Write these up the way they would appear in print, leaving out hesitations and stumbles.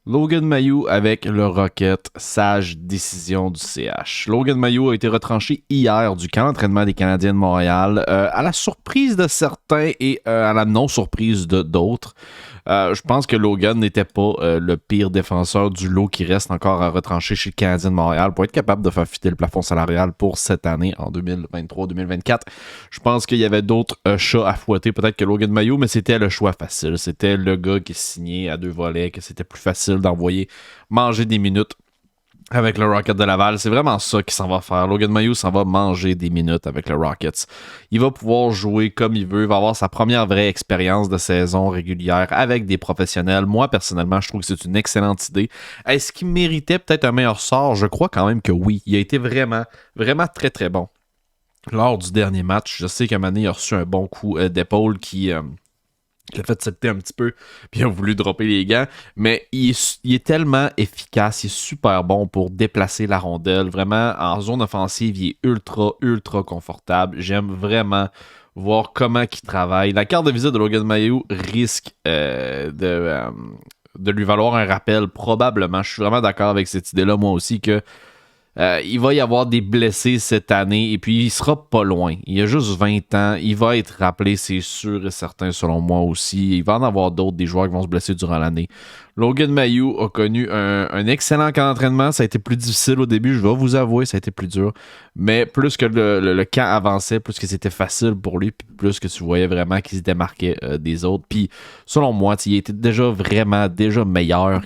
Logan Mailloux avec le Rocket, sage décision du CH. Logan Mailloux a été retranché hier du camp d'entraînement des Canadiens de Montréal, à la surprise de certains et à la non-surprise de d'autres. Je pense que Logan n'était pas le pire défenseur du lot qui reste encore à retrancher chez le Canadien de Montréal pour être capable de faire fitter le plafond salarial pour cette année, en 2023-2024. Je pense qu'il y avait d'autres chats à fouetter, peut-être que Logan Mailloux, mais c'était le choix facile. C'était le gars qui signait à deux volets, que c'était plus facile d'envoyer manger des minutes avec le Rocket de Laval. C'est vraiment ça qu'il s'en va faire. Logan Mailloux s'en va manger des minutes avec le Rockets. Il va pouvoir jouer comme il veut. Il va avoir sa première vraie expérience de saison régulière avec des professionnels. Moi, personnellement, je trouve que c'est une excellente idée. Est-ce qu'il méritait peut-être un meilleur sort? Je crois quand même que oui. Il a été vraiment, vraiment très, très bon. Lors du dernier match, je sais qu'à un moment donné, il a reçu un bon coup d'épaule qui a fait sauter un petit peu, puis il a voulu dropper les gants, mais il est tellement efficace, il est super bon pour déplacer la rondelle, vraiment, en zone offensive, il est ultra, ultra confortable, j'aime vraiment voir comment il travaille. La carte de visite de Logan Mailloux risque de lui valoir un rappel, probablement, je suis vraiment d'accord avec cette idée-là, moi aussi, que il va y avoir des blessés cette année et puis il sera pas loin. Il a juste 20 ans. Il va être rappelé, c'est sûr et certain, selon moi aussi. Il va en avoir d'autres, des joueurs qui vont se blesser durant l'année. Logan Mailloux a connu un excellent camp d'entraînement. Ça a été plus difficile au début, je vais vous avouer, ça a été plus dur. Mais plus que le camp avançait, plus que c'était facile pour lui, puis plus que tu voyais vraiment qu'il se démarquait des autres. Puis selon moi, il était déjà meilleur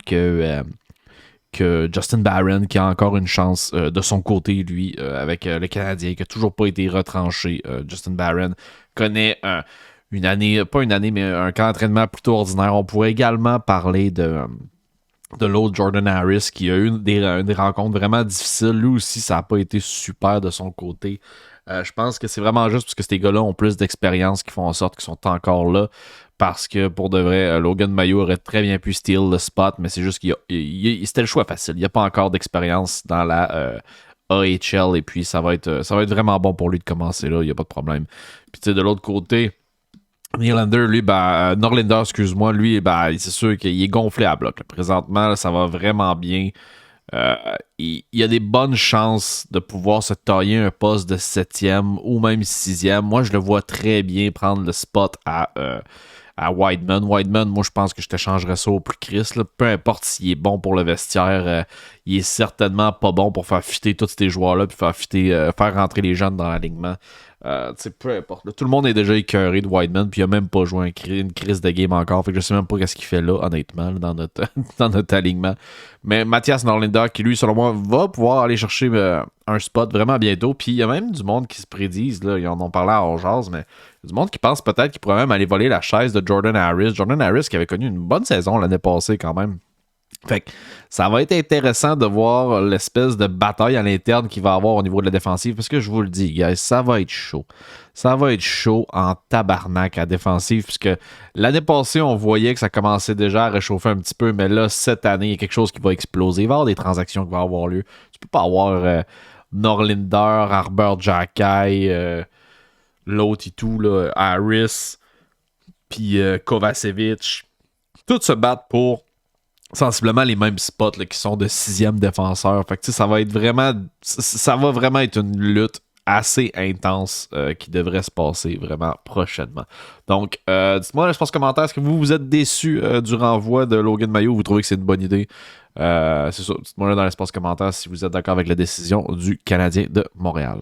que Justin Barron, qui a encore une chance de son côté, lui, avec le Canadien, qui n'a toujours pas été retranché. Justin Barron connaît une année, pas une année, mais un camp d'entraînement plutôt ordinaire. On pourrait également parler de l'autre Jordan Harris, qui a eu des rencontres vraiment difficiles. Lui aussi, ça n'a pas été super de son côté. Je pense que c'est vraiment juste parce que ces gars-là ont plus d'expérience qui font en sorte qu'ils sont encore là. Parce que pour de vrai, Logan Mailloux aurait très bien pu steal le spot, mais c'est juste c'était le choix facile. Il n'y a pas encore d'expérience dans la AHL et puis ça va être vraiment bon pour lui de commencer là, il n'y a pas de problème. Puis tu sais, de l'autre côté, Nylander, lui, Norlinder, excuse-moi, lui, c'est sûr qu'il est gonflé à bloc. Là. Présentement, là, ça va vraiment bien. Il y a des bonnes chances de pouvoir se tailler un poste de 7e ou même 6e. Moi, je le vois très bien prendre le spot à Wideman. Wideman, moi, je pense que je t'échangerais ça au plus Chris. Là. Peu importe s'il est bon pour le vestiaire, il est certainement pas bon pour faire fitter tous ces joueurs-là puis faire rentrer les jeunes dans l'alignement. Peu importe. Là, tout le monde est déjà écœuré de Wideman, puis il a même pas joué une crise de game encore. Fait que je sais même pas ce qu'il fait là, honnêtement, là, dans dans notre alignement. Mais Mathias Norlinder, qui lui, selon moi, va pouvoir aller chercher un spot vraiment bientôt. Puis il y a même du monde qui se prédise, là, ils en ont parlé à Orjaz, mais il y a du monde qui pense peut-être qu'il pourrait même aller voler la chaise de Jordan Harris. Jordan Harris qui avait connu une bonne saison l'année passée quand même. Fait que ça va être intéressant de voir l'espèce de bataille à l'interne qu'il va avoir au niveau de la défensive parce que je vous le dis, guys, ça va être chaud. Ça va être chaud en tabarnak à défensive puisque l'année passée, on voyait que ça commençait déjà à réchauffer un petit peu, mais là, cette année, il y a quelque chose qui va exploser. Il va y avoir des transactions qui vont avoir lieu. Tu peux pas avoir Norlinder, Arbor Xhekaj, l'autre et tout, là, Harris, puis Kovacevic. Tous se battent pour sensiblement les mêmes spots là, qui sont de 6e défenseur. Fait que ça va vraiment être une lutte assez intense qui devrait se passer vraiment prochainement. Donc, dites-moi dans l'espace commentaire, est-ce que vous êtes déçu du renvoi de Logan Mailloux ou vous trouvez que c'est une bonne idée? C'est ça, dites-moi là dans l'espace commentaire si vous êtes d'accord avec la décision du Canadien de Montréal.